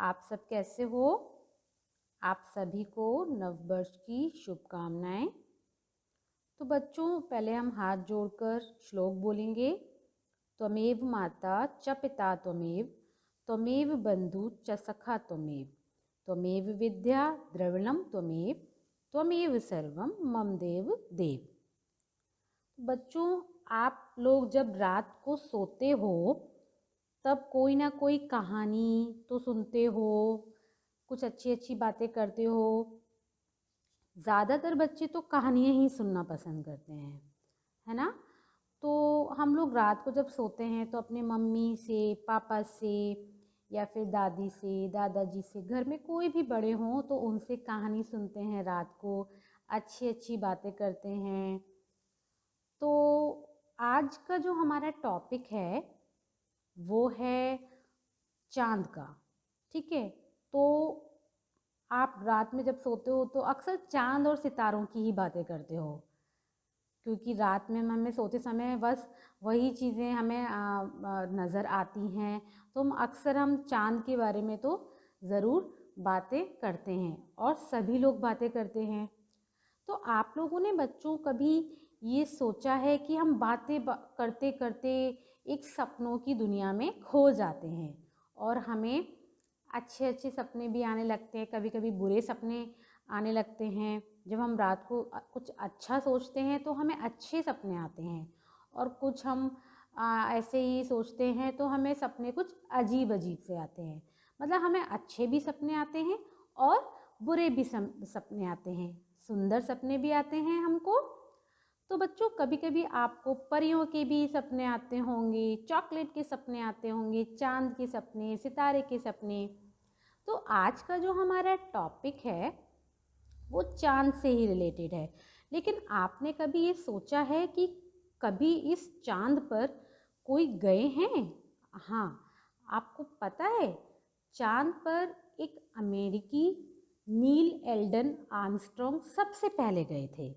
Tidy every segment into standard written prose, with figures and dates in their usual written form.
आप सब कैसे हो? आप सभी को नववर्ष की शुभकामनाएं। तो बच्चों, पहले हम हाथ जोड़कर श्लोक बोलेंगे। त्वमेव माता च पिता त्वमेव, त्वमेव बंधु च सखा त्वमेव, त्वमेव विद्या द्रविणम त्वमेव, त्वमेव सर्वम मम देव देव। बच्चों, आप लोग जब रात को सोते हो तब कोई ना कोई कहानी तो सुनते हो, कुछ अच्छी अच्छी बातें करते हो। ज़्यादातर बच्चे तो कहानियाँ ही सुनना पसंद करते हैं, है ना? तो हम लोग रात को जब सोते हैं तो अपने मम्मी से, पापा से या फिर दादी से, दादाजी से, घर में कोई भी बड़े हों तो उनसे कहानी सुनते हैं रात को, अच्छी अच्छी बातें करते हैं। तो आज का जो हमारा टॉपिक है वो है चाँद का। ठीक है? तो आप रात में जब सोते हो तो अक्सर चाँद और सितारों की ही बातें करते हो, क्योंकि रात में हमें सोते समय बस वही चीज़ें हमें नज़र आती हैं। तो हम चाँद के बारे में तो ज़रूर बातें करते हैं और सभी लोग बातें करते हैं। तो आप लोगों ने बच्चों कभी ये सोचा है कि हम बातें करते करते एक सपनों की दुनिया में खो जाते हैं और हमें अच्छे अच्छे सपने भी आने लगते हैं, कभी कभी बुरे सपने आने लगते हैं। जब हम रात को कुछ अच्छा सोचते हैं तो हमें अच्छे सपने आते हैं, और कुछ हम ऐसे ही सोचते हैं तो हमें सपने कुछ अजीब अजीब से आते हैं। मतलब हमें अच्छे भी सपने आते हैं और बुरे भी सपने आते हैं, सुंदर सपने भी आते हैं हमको। तो बच्चों, कभी कभी आपको परियों के भी सपने आते होंगे, चॉकलेट के सपने आते होंगे, चांद के सपने, सितारे के सपने। तो आज का जो हमारा टॉपिक है वो चांद से ही रिलेटेड है। लेकिन आपने कभी ये सोचा है कि कभी इस चांद पर कोई गए हैं? हाँ, आपको पता है चांद पर एक अमेरिकी नील एल्डन आर्मस्ट्रॉन्ग सबसे पहले गए थे।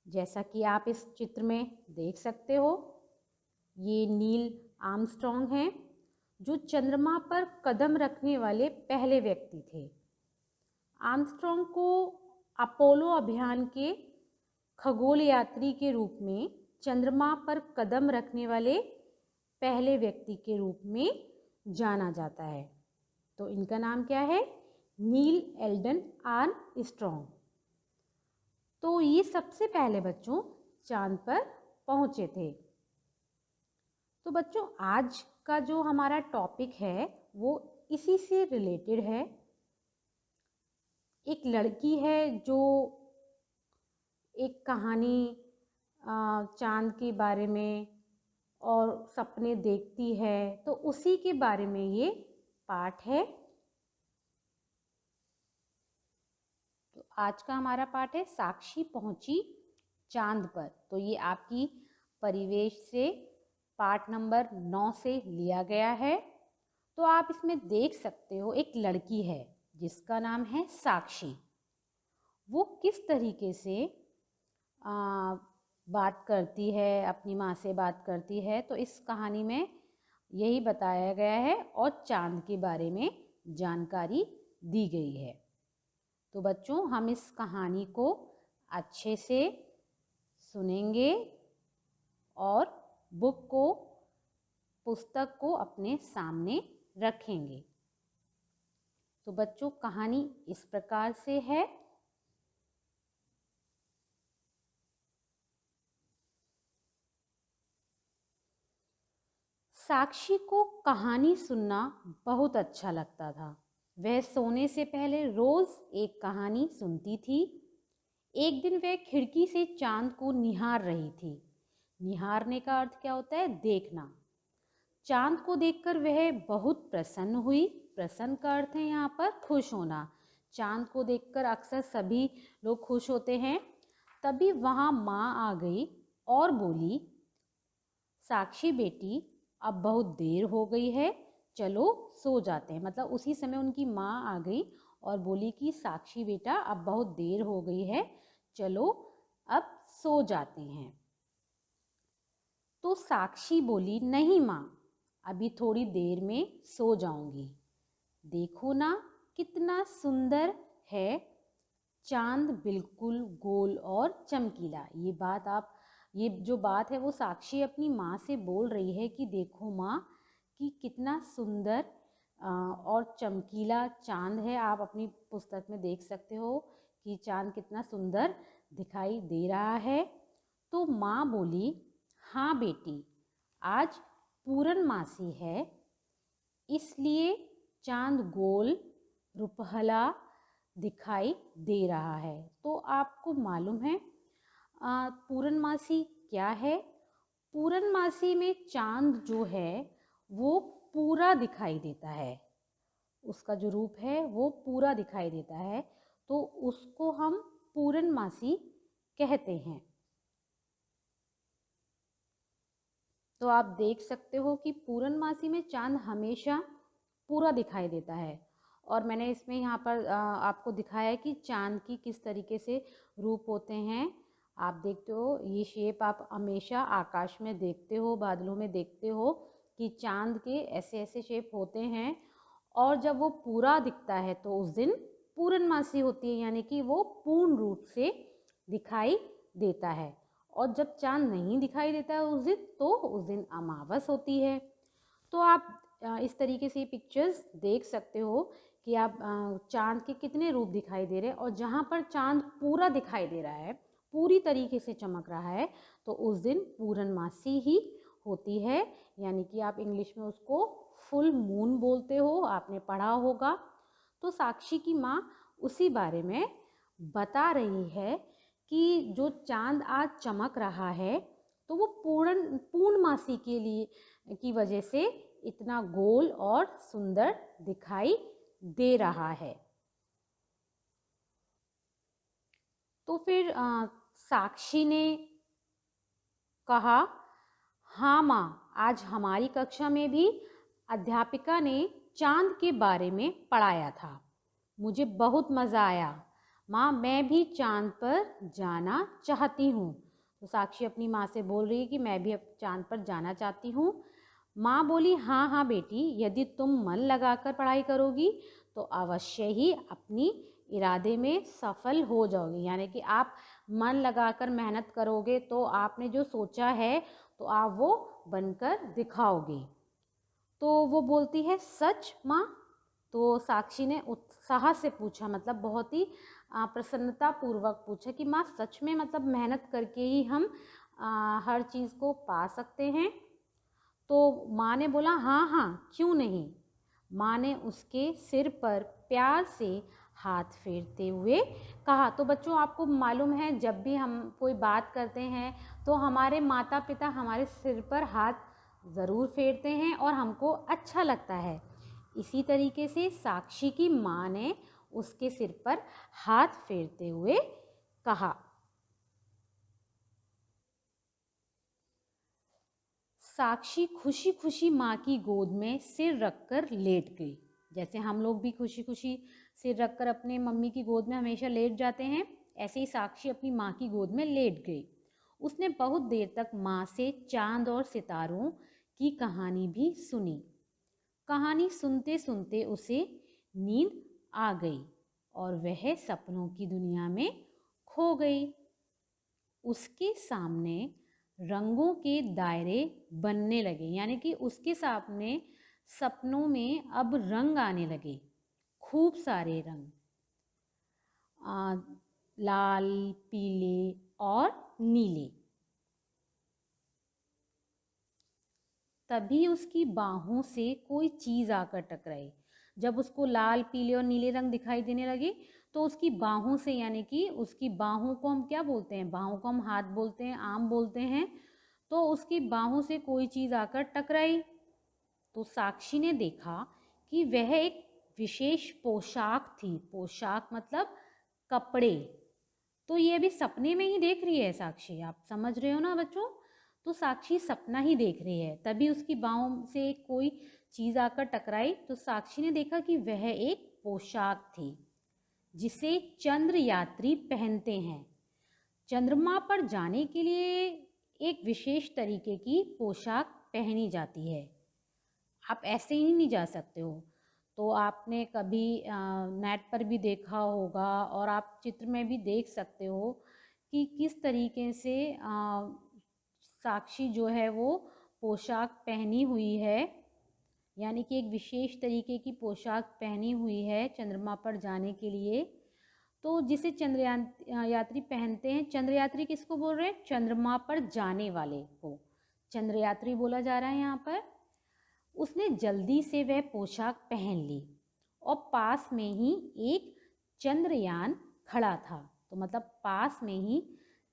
जैसा कि आप इस चित्र में देख सकते हो, ये नील आर्मस्ट्रॉन्ग हैं जो चंद्रमा पर कदम रखने वाले पहले व्यक्ति थे। आर्मस्ट्रॉन्ग को अपोलो अभियान के खगोल यात्री के रूप में चंद्रमा पर कदम रखने वाले पहले व्यक्ति के रूप में जाना जाता है। तो इनका नाम क्या है? नील एल्डन आर्मस्ट्रॉन्ग। तो ये सबसे पहले बच्चों चांद पर पहुंचे थे। तो बच्चों, आज का जो हमारा टॉपिक है वो इसी से रिलेटेड है। एक लड़की है जो एक कहानी चांद के बारे में और सपने देखती है, तो उसी के बारे में ये पाठ है। तो आज का हमारा पाठ है साक्षी पहुंची चांद पर। तो ये आपकी परिवेश से पाठ नंबर 9 से लिया गया है। तो आप इसमें देख सकते हो एक लड़की है जिसका नाम है साक्षी। वो किस तरीके से बात करती है, अपनी माँ से बात करती है, तो इस कहानी में यही बताया गया है और चांद के बारे में जानकारी दी गई है। तो बच्चों, हम इस कहानी को अच्छे से सुनेंगे और पुस्तक को अपने सामने रखेंगे। तो बच्चों, कहानी इस प्रकार से है। साक्षी को कहानी सुनना बहुत अच्छा लगता था। वह सोने से पहले रोज एक कहानी सुनती थी। एक दिन वह खिड़की से चांद को निहार रही थी। निहारने का अर्थ क्या होता है? देखना। चांद को देखकर वह बहुत प्रसन्न हुई। प्रसन्न का अर्थ है यहाँ पर खुश होना। चांद को देखकर अक्सर सभी लोग खुश होते हैं। तभी वहाँ माँ आ गई और बोली, साक्षी बेटी, अब बहुत देर हो गई है, चलो सो जाते हैं। मतलब उसी समय उनकी माँ आ गई और बोली कि साक्षी बेटा, अब बहुत देर हो गई है, चलो अब सो जाते हैं। तो साक्षी बोली, नहीं माँ, अभी थोड़ी देर में सो जाऊंगी। देखो ना कितना सुंदर है चांद, बिल्कुल गोल और चमकीला। ये जो बात है वो साक्षी अपनी माँ से बोल रही है कि देखो माँ कि कितना सुंदर और चमकीला चांद है। आप अपनी पुस्तक में देख सकते हो कि चांद कितना सुंदर दिखाई दे रहा है। तो माँ बोली, हाँ बेटी, आज पूर्णमासी है, इसलिए चांद गोल रुपहला दिखाई दे रहा है। तो आपको मालूम है पूर्णमासी क्या है? पूर्णमासी में चांद जो है वो पूरा दिखाई देता है, उसका जो रूप है वो पूरा दिखाई देता है, तो उसको हम पूर्णमासी कहते हैं। तो आप देख सकते हो कि पूर्णमासी में चांद हमेशा पूरा दिखाई देता है। और मैंने इसमें यहाँ पर आपको दिखाया है कि चांद की किस तरीके से रूप होते हैं। आप देखते हो ये शेप आप हमेशा आकाश में देखते हो, बादलों में देखते हो कि चांद के ऐसे ऐसे शेप होते हैं। और जब वो पूरा दिखता है तो उस दिन पूर्णमासी होती है, यानी कि वो पूर्ण रूप से दिखाई देता है। और जब चांद नहीं दिखाई देता है उस दिन, तो उस दिन अमावस होती है। तो आप इस तरीके से पिक्चर्स देख सकते हो कि आप चांद के कितने रूप दिखाई दे रहे हैं। और जहाँ पर चांद पूरा दिखाई दे रहा है, पूरी तरीके से चमक रहा है, तो उस दिन पूर्णमासी ही होती है, यानी कि आप इंग्लिश में उसको फुल मून बोलते हो, आपने पढ़ा होगा। तो साक्षी की माँ उसी बारे में बता रही है कि जो चांद आज चमक रहा है तो वो पूर्णमासी के लिए की वजह से इतना गोल और सुंदर दिखाई दे रहा है। तो फिर साक्षी ने कहा, हाँ माँ, आज हमारी कक्षा में भी अध्यापिका ने चांद के बारे में पढ़ाया था, मुझे बहुत मज़ा आया। माँ, मैं भी चांद पर जाना चाहती हूँ। तो साक्षी अपनी माँ से बोल रही है कि मैं भी अब चांद पर जाना चाहती हूँ। माँ बोली, हाँ हाँ बेटी, यदि तुम मन लगाकर पढ़ाई करोगी तो अवश्य ही अपनी इरादे में सफल हो जाओगी। यानी कि आप मन लगाकर मेहनत करोगे तो आपने जो सोचा है तो आप वो बनकर दिखाओगे। तो वो बोलती है, सच माँ? तो साक्षी ने उत्साह से पूछा, मतलब बहुत ही प्रसन्नता पूर्वक पूछा कि माँ सच में, मतलब मेहनत करके ही हम हर चीज़ को पा सकते हैं? तो माँ ने बोला, हाँ हाँ, क्यों नहीं। माँ ने उसके सिर पर प्यार से हाथ फेरते हुए कहा। तो बच्चों, आपको मालूम है जब भी हम कोई बात करते हैं तो हमारे माता पिता हमारे सिर पर हाथ ज़रूर फेरते हैं और हमको अच्छा लगता है। इसी तरीके से साक्षी की माँ ने उसके सिर पर हाथ फेरते हुए कहा। साक्षी खुशी खुशी माँ की गोद में सिर रखकर लेट गई। जैसे हम लोग भी खुशी खुशी सिर रखकर अपने मम्मी की गोद में हमेशा लेट जाते हैं, ऐसे ही साक्षी अपनी माँ की गोद में लेट गई। उसने बहुत देर तक माँ से चांद और सितारों की कहानी भी सुनी। कहानी सुनते सुनते उसे नींद आ गई और वह सपनों की दुनिया में खो गई। उसके सामने रंगों के दायरे बनने लगे, यानी कि उसके सामने सपनों में अब रंग आने लगे, खूब सारे रंग, लाल, पीले और नीले। तभी उसकी बाहों से कोई चीज़ आकर टकराई। जब उसको लाल, पीले और नीले रंग दिखाई देने लगे तो उसकी बाहों से, यानी कि उसकी बाहों को हम क्या बोलते हैं? बाहों को हम हाथ बोलते हैं, आम बोलते हैं। तो उसकी बाहों से कोई चीज़ आकर टकराई। तो साक्षी ने देखा कि वह एक विशेष पोशाक थी। पोशाक मतलब कपड़े। तो ये अभी सपने में ही देख रही है साक्षी, आप समझ रहे हो ना बच्चों? तो साक्षी सपना ही देख रही है। तभी उसकी बाहों से कोई चीज़ आकर टकराई तो साक्षी ने देखा कि वह एक पोशाक थी जिसे चंद्र यात्री पहनते हैं। चंद्रमा पर जाने के लिए एक विशेष तरीके की पोशाक पहनी जाती है। आप ऐसे ही नहीं जा सकते हो। तो आपने कभी नेट पर भी देखा होगा और आप चित्र में भी देख सकते हो कि किस तरीके से साक्षी जो है वो पोशाक पहनी हुई है, यानी कि एक विशेष तरीके की पोशाक पहनी हुई है चंद्रमा पर जाने के लिए। तो जिसे चंद्रयान यात्री पहनते हैं, चंद्रयात्री किसको बोल रहे हैं? चंद्रमा पर जाने वाले को चंद्रयात्री बोला जा रहा है यहाँ पर। उसने जल्दी से वह पोशाक पहन ली और पास में ही एक चंद्रयान खड़ा था। तो मतलब पास में ही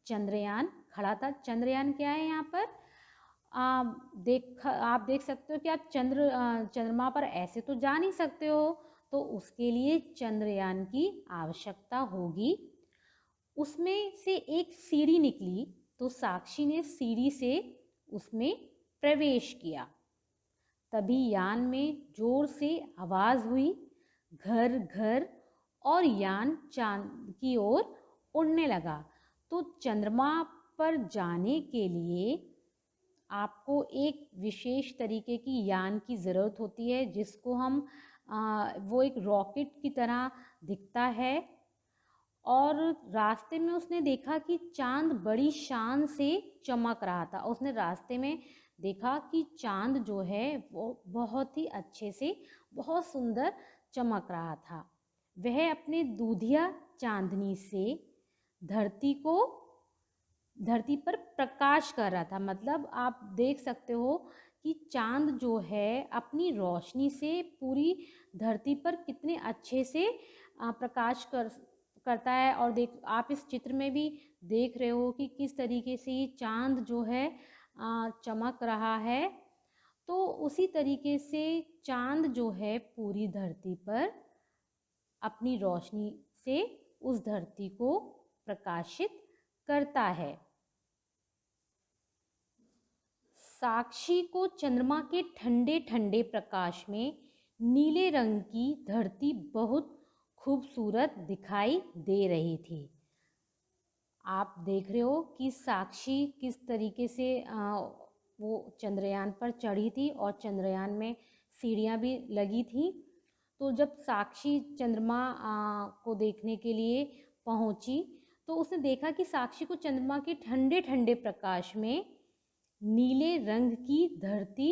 चंद्रयान खड़ा था। चंद्रयान क्या है यहाँ पर? आप देख सकते हो कि आप चंद्रमा पर ऐसे तो जा नहीं सकते हो, तो उसके लिए चंद्रयान की आवश्यकता होगी। उसमें से एक सीढ़ी निकली, तो साक्षी ने सीढ़ी से उसमें प्रवेश किया। तभी यान में जोर से आवाज हुई, घर घर, और यान चांद की ओर उड़ने लगा। तो चंद्रमा पर जाने के लिए आपको एक विशेष तरीके की यान की ज़रूरत होती है, जिसको हम वो एक रॉकेट की तरह दिखता है। और रास्ते में उसने देखा कि चांद बड़ी शान से चमक रहा था। उसने रास्ते में देखा कि चांद जो है वो बहुत ही अच्छे से, बहुत सुंदर चमक रहा था। वह अपने दूधिया चांदनी से धरती पर प्रकाश कर रहा था। मतलब आप देख सकते हो कि चांद जो है अपनी रोशनी से पूरी धरती पर कितने अच्छे से प्रकाश करता है। और आप इस चित्र में भी देख रहे हो कि किस तरीके से ये चांद जो है चमक रहा है। तो उसी तरीके से चांद जो है पूरी धरती पर अपनी रोशनी से उस धरती को प्रकाशित करता है। साक्षी को चंद्रमा के ठंडे ठंडे प्रकाश में नीले रंग की धरती बहुत खूबसूरत दिखाई दे रही थी। आप देख रहे हो कि साक्षी किस तरीके से वो चंद्रयान पर चढ़ी थी और चंद्रयान में सीढ़ियाँ भी लगी थी। तो जब साक्षी चंद्रमा को देखने के लिए पहुंची, तो उसने देखा कि साक्षी को चंद्रमा के ठंडे ठंडे प्रकाश में नीले रंग की धरती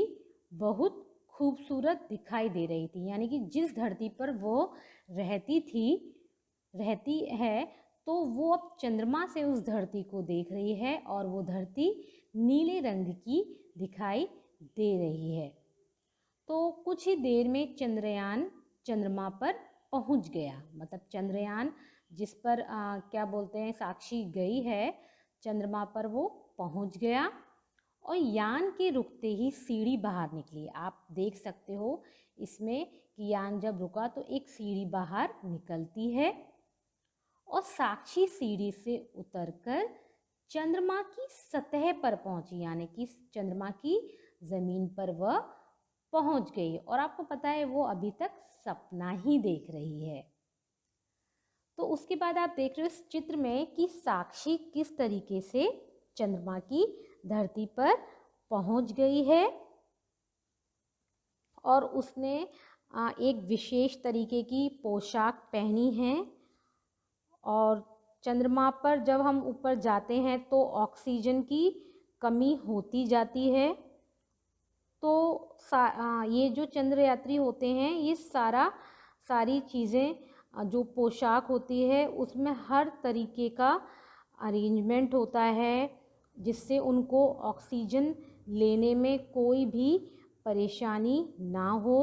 बहुत खूबसूरत दिखाई दे रही थी। यानी कि जिस धरती पर वो रहती है, तो वो अब चंद्रमा से उस धरती को देख रही है और वो धरती नीले रंग की दिखाई दे रही है। तो कुछ ही देर में चंद्रयान चंद्रमा पर पहुंच गया। मतलब चंद्रयान जिस पर क्या बोलते हैं साक्षी गई है, चंद्रमा पर वो पहुंच गया और यान के रुकते ही सीढ़ी बाहर निकली। आप देख सकते हो इसमें कि यान जब रुका तो एक सीढ़ी बाहर निकलती है और साक्षी सीढ़ी से उतरकर चंद्रमा की सतह पर पहुंची। यानी कि चंद्रमा की जमीन पर वह पहुंच गई। और आपको पता है वो अभी तक सपना ही देख रही है। तो उसके बाद आप देख रहे हो इस चित्र में कि साक्षी किस तरीके से चंद्रमा की धरती पर पहुंच गई है और उसने एक विशेष तरीके की पोशाक पहनी है। और चंद्रमा पर जब हम ऊपर जाते हैं तो ऑक्सीजन की कमी होती जाती है। तो ये जो चंद्र यात्री होते हैं, ये सारी चीज़ें जो पोशाक होती है उसमें हर तरीके का अरेंजमेंट होता है, जिससे उनको ऑक्सीजन लेने में कोई भी परेशानी ना हो।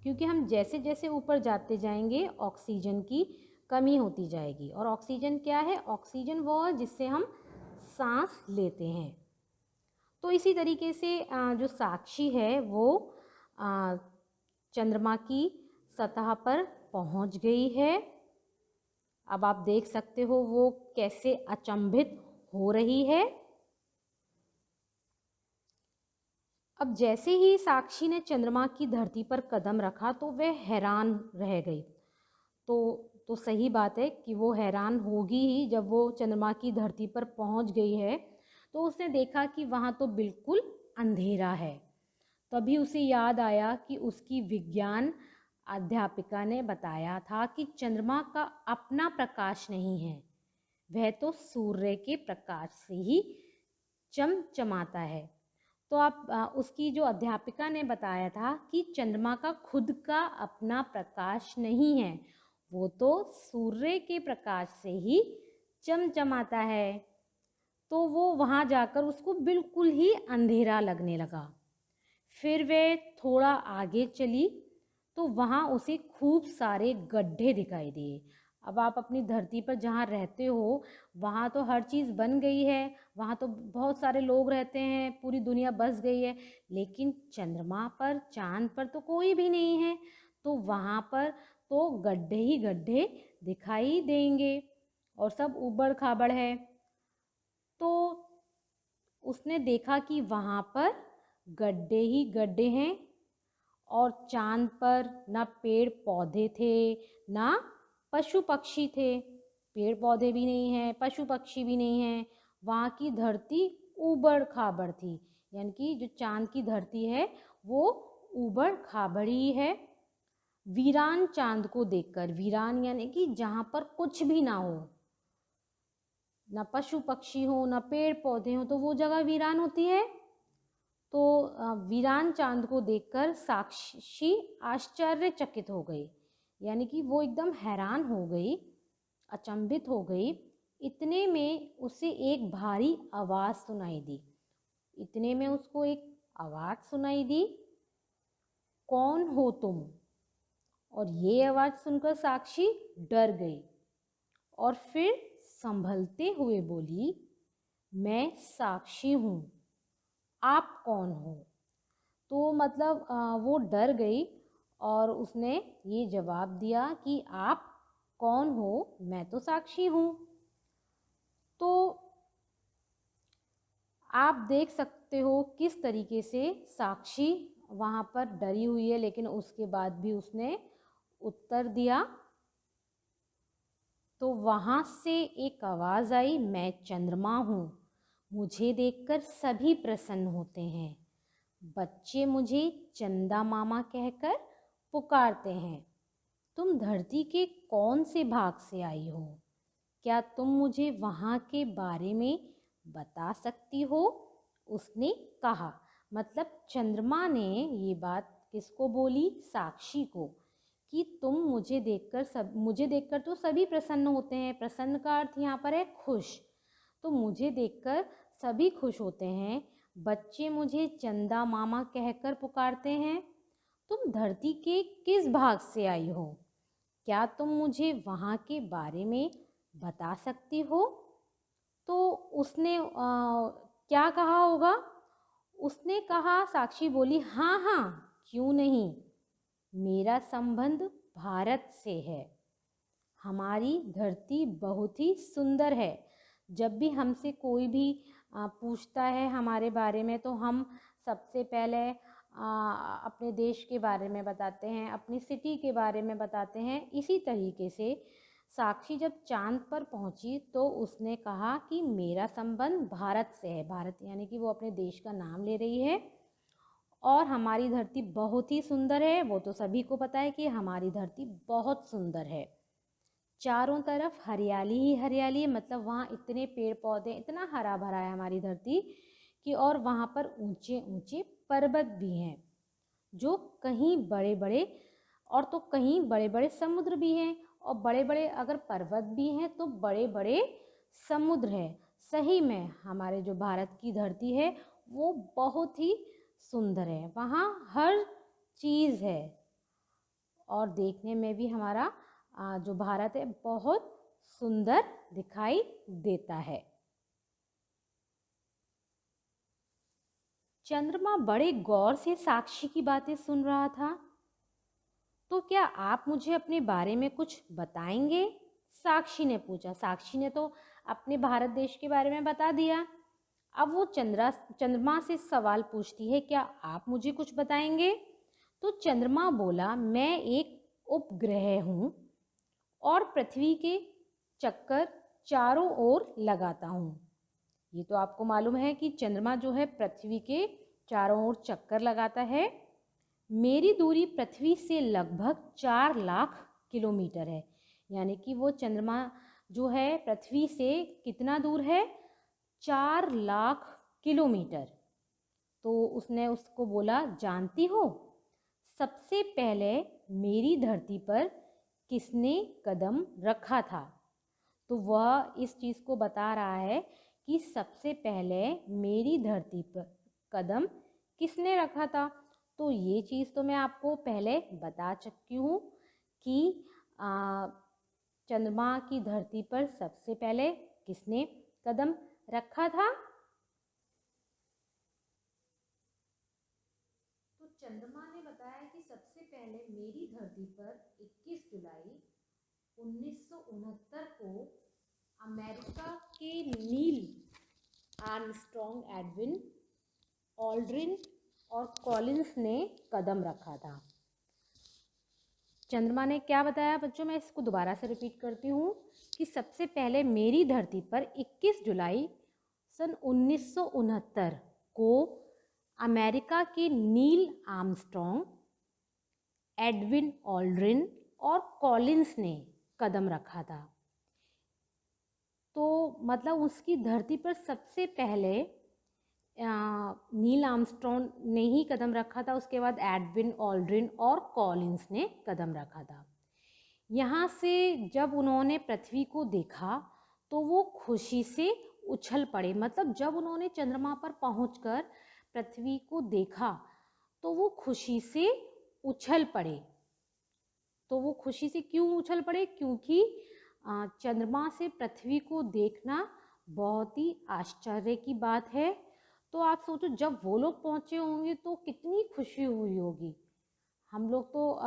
क्योंकि हम जैसे जैसे ऊपर जाते जाएंगे ऑक्सीजन की कमी होती जाएगी। और ऑक्सीजन क्या है? ऑक्सीजन वो है जिससे हम सांस लेते हैं। तो इसी तरीके से जो साक्षी है वो चंद्रमा की सतह पर पहुंच गई है। अब आप देख सकते हो वो कैसे अचंभित हो रही है। अब जैसे ही साक्षी ने चंद्रमा की धरती पर कदम रखा तो वह हैरान रह गई। तो सही बात है कि वो हैरान होगी ही। जब वो चंद्रमा की धरती पर पहुंच गई है तो उसने देखा कि वहाँ तो बिल्कुल अंधेरा है। तभी उसे याद आया कि उसकी विज्ञान अध्यापिका ने बताया था कि चंद्रमा का अपना प्रकाश नहीं है, वह तो सूर्य के प्रकाश से ही चमचमाता है। तो आप उसकी जो अध्यापिका ने बताया था कि चंद्रमा का खुद का अपना प्रकाश नहीं है, वो तो सूर्य के प्रकाश से ही चमचमाता है। तो वो वहाँ जाकर उसको बिल्कुल ही अंधेरा लगने लगा। फिर वह थोड़ा आगे चली तो वहाँ उसे खूब सारे गड्ढे दिखाई दिए। अब आप अपनी धरती पर जहाँ रहते हो वहाँ तो हर चीज़ बन गई है, वहाँ तो बहुत सारे लोग रहते हैं, पूरी दुनिया बस गई है, लेकिन चंद्रमा पर, चाँद पर तो कोई भी नहीं है। तो वहाँ पर तो गड्ढे ही गड्ढे दिखाई देंगे और सब ऊबड़ खाबड़ है। तो उसने देखा कि वहाँ पर गड्ढे ही गड्ढे हैं और चाँद पर ना पेड़ पौधे थे, ना पशु पक्षी थे। पेड़ पौधे भी नहीं हैं, पशु पक्षी भी नहीं हैं। वहाँ की धरती ऊबड़ खाबड़ थी, यानी कि जो चाँद की धरती है वो ऊबड़ खाबड़ ही है। वीरान चाँद को देखकर, वीरान यानी कि जहाँ पर कुछ भी ना हो, ना पशु पक्षी हो, ना पेड़ पौधे हो, तो वो जगह वीरान होती है। तो वीरान चाँद को देखकर साक्षी आश्चर्यचकित हो गई, यानी कि वो एकदम हैरान हो गई, अचंभित हो गई। इतने में उसे एक भारी आवाज़ सुनाई दी। इतने में उसको एक आवाज़ सुनाई दी, कौन हो तुम? और ये आवाज़ सुनकर साक्षी डर गई और फिर संभलते हुए बोली, मैं साक्षी हूँ, आप कौन हो? तो मतलब वो डर गई और उसने ये जवाब दिया कि आप कौन हो? मैं तो साक्षी हूँ। तो आप देख सकते हो किस तरीके से साक्षी वहाँ पर डरी हुई है, लेकिन उसके बाद भी उसने उत्तर दिया। तो वहाँ से एक आवाज़ आई, मैं चंद्रमा हूँ, मुझे देखकर सभी प्रसन्न होते हैं। बच्चे मुझे चंदा मामा कहकर पुकारते हैं। तुम धरती के कौन से भाग से आई हो? क्या तुम मुझे वहाँ के बारे में बता सकती हो? उसने कहा। मतलब चंद्रमा ने ये बात किसको बोली? साक्षी को, कि तुम मुझे देखकर तो सभी प्रसन्न होते हैं। प्रसन्न का अर्थ यहाँ पर है खुश। तो मुझे देखकर सभी खुश होते हैं। बच्चे मुझे चंदा मामा कहकर पुकारते हैं। तुम धरती के किस भाग से आई हो? क्या तुम मुझे वहाँ के बारे में बता सकती हो? तो उसने क्या कहा होगा? उसने कहा, साक्षी बोली, हाँ हाँ, क्यों नहीं, मेरा संबंध भारत से है। हमारी धरती बहुत ही सुंदर है। जब भी हमसे कोई भी पूछता है हमारे बारे में, तो हम सबसे पहले अपने देश के बारे में बताते हैं, अपनी सिटी के बारे में बताते हैं। इसी तरीके से साक्षी जब चांद पर पहुंची तो उसने कहा कि मेरा संबंध भारत से है। भारत यानी कि वो अपने देश का नाम ले रही है। और हमारी धरती बहुत ही सुंदर है, वो तो सभी को पता है कि हमारी धरती बहुत सुंदर है। चारों तरफ हरियाली ही हरियाली है, मतलब वहाँ इतने पेड़ पौधे, इतना हरा भरा है हमारी धरती कि, और वहाँ पर ऊंचे ऊंचे पर्वत भी हैं, जो कहीं बड़े बड़े, और तो कहीं बड़े बड़े समुद्र भी हैं, और बड़े बड़े अगर पर्वत भी हैं तो बड़े बड़े समुद्र हैं। सही में हमारे जो भारत की धरती है वो बहुत ही सुंदर है, वहाँ हर चीज़ है, और देखने में भी हमारा जो भारत है बहुत सुंदर दिखाई देता है। चंद्रमा बड़े गौर से साक्षी की बातें सुन रहा था। तो क्या आप मुझे अपने बारे में कुछ बताएंगे? साक्षी ने पूछा। साक्षी ने तो अपने भारत देश के बारे में बता दिया। अब वो चंद्रमा से सवाल पूछती है, क्या आप मुझे कुछ बताएंगे? तो चंद्रमा बोला, मैं एक उपग्रह हूँ और पृथ्वी के चक्कर चारों ओर लगाता हूँ। ये तो आपको मालूम है कि चंद्रमा जो है पृथ्वी के चारों ओर चक्कर लगाता है। मेरी दूरी पृथ्वी से लगभग 4 लाख किलोमीटर है। यानी कि वो चंद्रमा जो है पृथ्वी से कितना दूर है, 4 लाख किलोमीटर। तो उसने उसको बोला, जानती हो सबसे पहले मेरी धरती पर किसने कदम रखा था? तो वह इस चीज़ को बता रहा है कि सबसे पहले मेरी धरती पर कदम किसने रखा था। तो ये चीज़ तो मैं आपको पहले बता चुकी हूँ कि चंद्रमा की धरती पर सबसे पहले किसने कदम रखा था। तो चंद्रमा ने बताया कि सबसे पहले मेरी धरती पर 21 जुलाई 1969 को अमेरिका के नील आर्मस्ट्रॉन्ग, एडविन ऑल्ड्रिन और कॉलिंस ने कदम रखा था। चंद्रमा ने क्या बताया बच्चों, मैं इसको दोबारा से रिपीट करती हूँ कि सबसे पहले मेरी धरती पर 21 जुलाई सन 1969 को अमेरिका के नील आर्मस्ट्रॉन्ग, एडविन ऑल्ड्रिन और कॉलिंस ने कदम रखा था। तो मतलब उसकी धरती पर सबसे पहले नील आर्मस्ट्रॉन्ग ने ही कदम रखा था, उसके बाद एडविन ऑल्ड्रिन और कॉलिंस ने कदम रखा था। यहाँ से जब उन्होंने पृथ्वी को देखा तो वो खुशी से उछल पड़े। मतलब जब उन्होंने चंद्रमा पर पहुंचकर पृथ्वी को देखा तो वो खुशी से उछल पड़े। तो वो खुशी से क्यों उछल पड़े? क्योंकि चंद्रमा से पृथ्वी को देखना बहुत ही आश्चर्य की बात है। तो आप सोचो जब वो लोग पहुँचे होंगे तो कितनी खुशी हुई होगी। हम लोग तो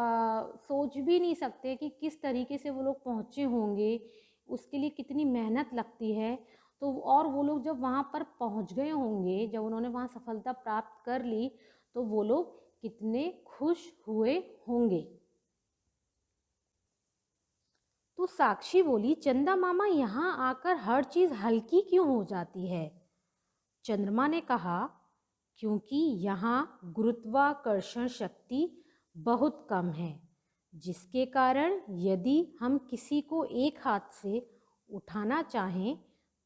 सोच भी नहीं सकते कि किस तरीके से वो लोग पहुँचे होंगे, उसके लिए कितनी मेहनत लगती है। तो और वो लोग जब वहाँ पर पहुँच गए होंगे, जब उन्होंने वहाँ सफलता प्राप्त कर ली तो वो लोग कितने खुश हुए होंगे। तो साक्षी बोली, चंदा मामा यहाँ आकर हर चीज़ हल्की क्यों हो जाती है? चंद्रमा ने कहा, क्योंकि यहाँ गुरुत्वाकर्षण शक्ति बहुत कम है, जिसके कारण यदि हम किसी को एक हाथ से उठाना चाहें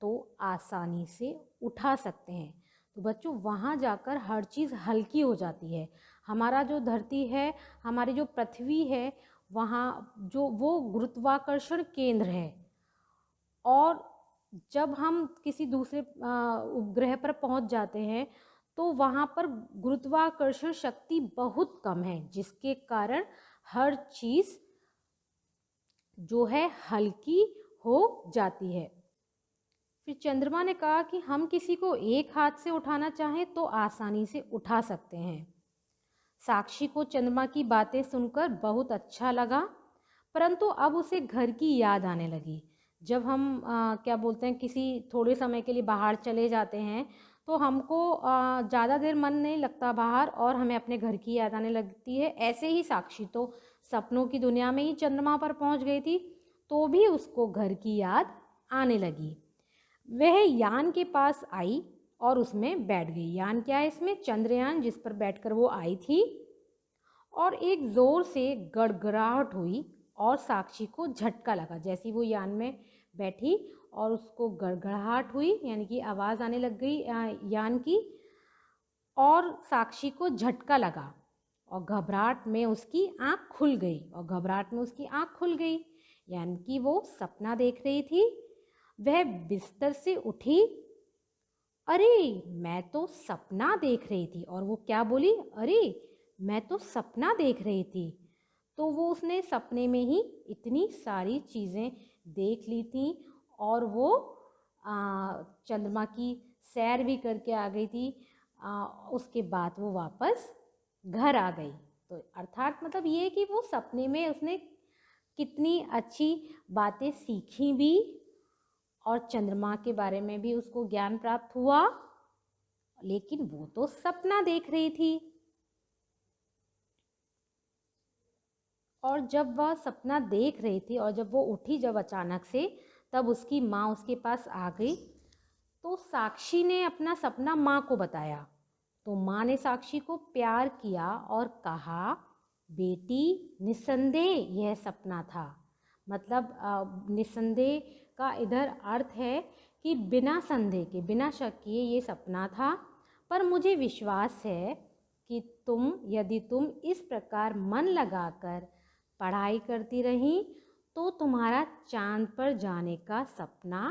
तो आसानी से उठा सकते हैं। तो बच्चों वहाँ जाकर हर चीज़ हल्की हो जाती है। हमारा जो धरती है, हमारी जो पृथ्वी है, वहाँ जो वो गुरुत्वाकर्षण केंद्र है। और जब हम किसी दूसरे उपग्रह पर पहुंच जाते हैं तो वहाँ पर गुरुत्वाकर्षण शक्ति बहुत कम है, जिसके कारण हर चीज़ जो है हल्की हो जाती है। फिर चंद्रमा ने कहा कि हम किसी को एक हाथ से उठाना चाहें तो आसानी से उठा सकते हैं। साक्षी को चंद्रमा की बातें सुनकर बहुत अच्छा लगा, परंतु अब उसे घर की याद आने लगी। जब हम क्या बोलते हैं किसी थोड़े समय के लिए बाहर चले जाते हैं तो हमको ज़्यादा देर मन नहीं लगता बाहर और हमें अपने घर की याद आने लगती है। ऐसे ही साक्षी तो सपनों की दुनिया में ही चंद्रमा पर पहुंच गई थी, तो भी उसको घर की याद आने लगी। वह यान के पास आई और उसमें बैठ गई। यान क्या है इसमें? चंद्रयान, जिस पर बैठकर वो आई थी। और एक ज़ोर से गड़गड़ाहट हुई और साक्षी को झटका लगा। जैसी वो यान में बैठी और उसको गड़गड़ाहट हुई, यानी कि आवाज़ आने लग गई यान की, और साक्षी को झटका लगा और घबराहट में उसकी आँख खुल गई। और घबराहट में उसकी आँख खुल गई यानी कि वो सपना देख रही थी। वह बिस्तर से उठी, अरे मैं तो सपना देख रही थी। और वो क्या बोली? अरे मैं तो सपना देख रही थी। तो वो उसने सपने में ही इतनी सारी चीज़ें देख ली थी और वो चंद्रमा की सैर भी करके आ गई थी। उसके बाद वो वापस घर आ गई। तो अर्थात मतलब ये कि वो सपने में उसने कितनी अच्छी बातें सीखी भी और चंद्रमा के बारे में भी उसको ज्ञान प्राप्त हुआ, लेकिन वो तो सपना देख रही थी। और जब वह सपना देख रही थी और जब वो उठी जब अचानक से, तब उसकी माँ उसके पास आ गई। तो साक्षी ने अपना सपना माँ को बताया। तो माँ ने साक्षी को प्यार किया और कहा, बेटी निस्संदेह यह सपना था। मतलब निस्संदेह का इधर अर्थ है कि बिना संदेह के, बिना शक किए ये सपना था, पर मुझे विश्वास है कि यदि तुम इस प्रकार मन लगाकर पढ़ाई करती रही तो तुम्हारा चांद पर जाने का सपना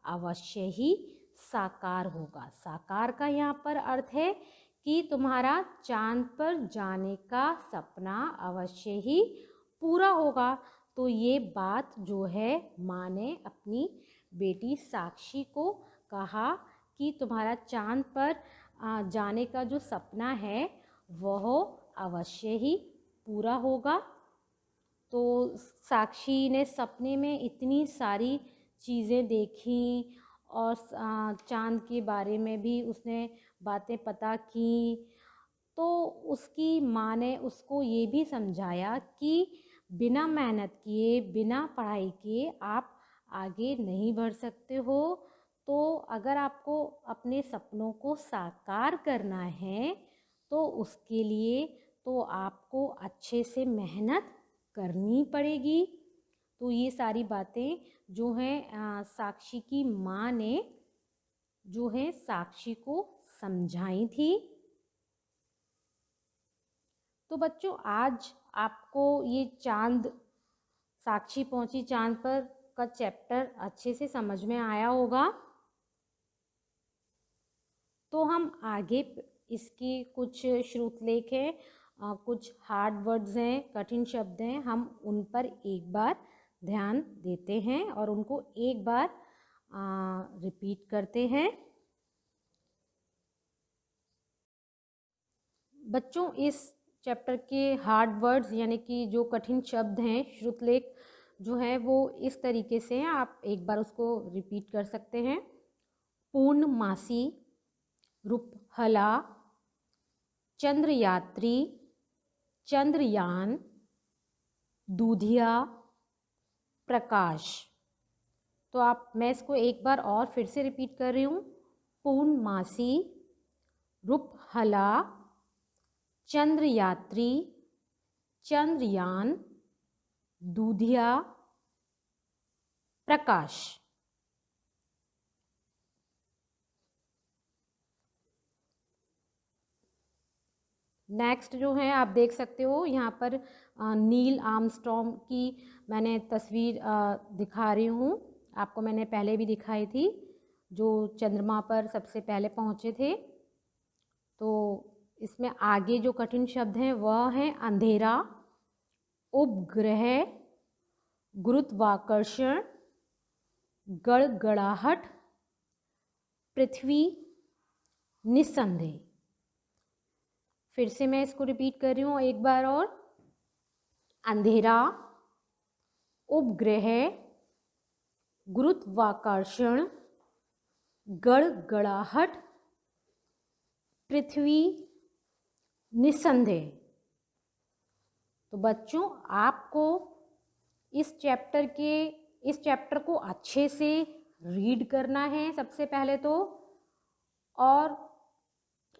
अवश्य ही साकार होगा। साकार का यहाँ पर अर्थ है कि तुम्हारा चांद पर जाने का सपना अवश्य ही पूरा होगा। तो ये बात जो है माँ ने अपनी बेटी साक्षी को कहा कि तुम्हारा चांद पर जाने का जो सपना है वह अवश्य ही पूरा होगा। तो साक्षी ने सपने में इतनी सारी चीज़ें देखी और चांद के बारे में भी उसने बातें पता की। तो उसकी माँ ने उसको ये भी समझाया कि बिना मेहनत किए, बिना पढ़ाई किए आप आगे नहीं बढ़ सकते हो। तो अगर आपको अपने सपनों को साकार करना है तो उसके लिए तो आपको अच्छे से मेहनत करनी पड़ेगी। तो ये सारी बातें जो हैं साक्षी की माँ ने जो है साक्षी को समझाई थी। तो बच्चों आज आपको ये चांद, साक्षी पहुंची चांद पर का चैप्टर अच्छे से समझ में आया होगा। तो हम आगे इसकी कुछ श्रुतलेख हैं, कुछ हार्ड वर्ड्स हैं, कठिन शब्द हैं, हम उन पर एक बार ध्यान देते हैं और उनको एक बार रिपीट करते हैं। बच्चों इस चैप्टर के हार्ड वर्ड्स यानी कि जो कठिन शब्द हैं, श्रुतलेख जो है वो इस तरीके से हैं, आप एक बार उसको रिपीट कर सकते हैं। पूर्णमासी, रूपहला, चंद्रयात्री, चंद्रयान, दूधिया, प्रकाश। तो मैं इसको एक बार और फिर से रिपीट कर रही हूँ। पूर्णमासी, रूपहला, चंद्रयात्री, चंद्रयान, दूधिया, प्रकाश। नेक्स्ट जो है आप देख सकते हो यहाँ पर नील आर्मस्ट्रॉन्ग की मैंने तस्वीर दिखा रही हूँ। आपको मैंने पहले भी दिखाई थी, जो चंद्रमा पर सबसे पहले पहुँचे थे। तो इसमें आगे जो कठिन शब्द हैं वह हैं अंधेरा, उपग्रह, गुरुत्वाकर्षण, गड़गड़ाहट, पृथ्वी, निस्संदेह। फिर से मैं इसको रिपीट कर रही हूँ एक बार और। अंधेरा, उपग्रह, गुरुत्वाकर्षण, गड़गड़ाहट, पृथ्वी, निस्संदेह। तो बच्चों आपको इस चैप्टर को अच्छे से रीड करना है सबसे पहले तो, और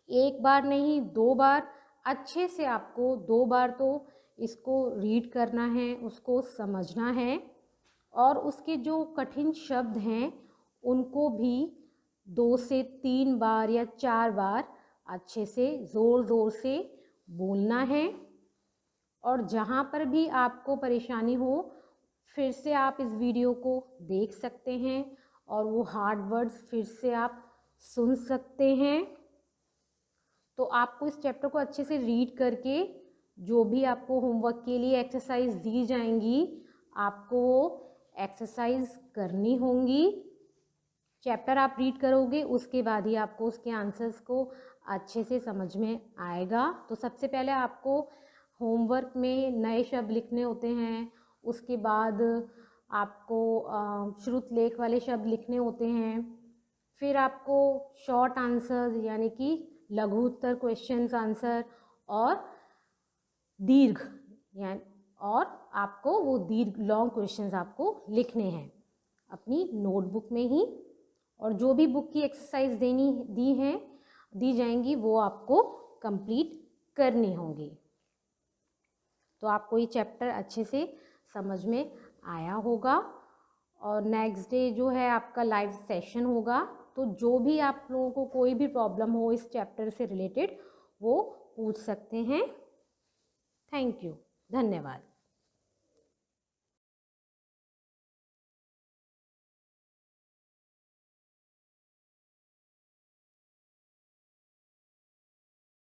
एक बार नहीं 2 बार, अच्छे से आपको 2 बार तो इसको रीड करना है, उसको समझना है, और उसके जो कठिन शब्द हैं उनको भी 2 से 3 बार या 4 बार अच्छे से ज़ोर ज़ोर से बोलना है। और जहाँ पर भी आपको परेशानी हो फिर से आप इस वीडियो को देख सकते हैं और वो हार्ड वर्ड्स फिर से आप सुन सकते हैं। तो आपको इस चैप्टर को अच्छे से रीड करके जो भी आपको होमवर्क के लिए एक्सरसाइज दी जाएंगी आपको वो एक्सरसाइज करनी होंगी। चैप्टर आप रीड करोगे उसके बाद ही आपको उसके आंसर्स को अच्छे से समझ में आएगा। तो सबसे पहले आपको होमवर्क में नए शब्द लिखने होते हैं, उसके बाद आपको श्रुतलेख वाले शब्द लिखने होते हैं, फिर आपको शॉर्ट आंसर्स यानी कि लघु उत्तर क्वेश्चंस आंसर, और दीर्घ यानी और आपको वो दीर्घ लॉन्ग क्वेश्चंस आपको लिखने हैं अपनी नोटबुक में ही। और जो भी बुक की एक्सरसाइज दी हैं दी जाएंगी वो आपको कंप्लीट करनी होंगी। तो आपको ये चैप्टर अच्छे से समझ में आया होगा। और नेक्स्ट डे जो है आपका लाइव सेशन होगा, तो जो भी आप लोगों को कोई भी प्रॉब्लम हो इस चैप्टर से रिलेटेड वो पूछ सकते हैं। थैंक यू, धन्यवाद।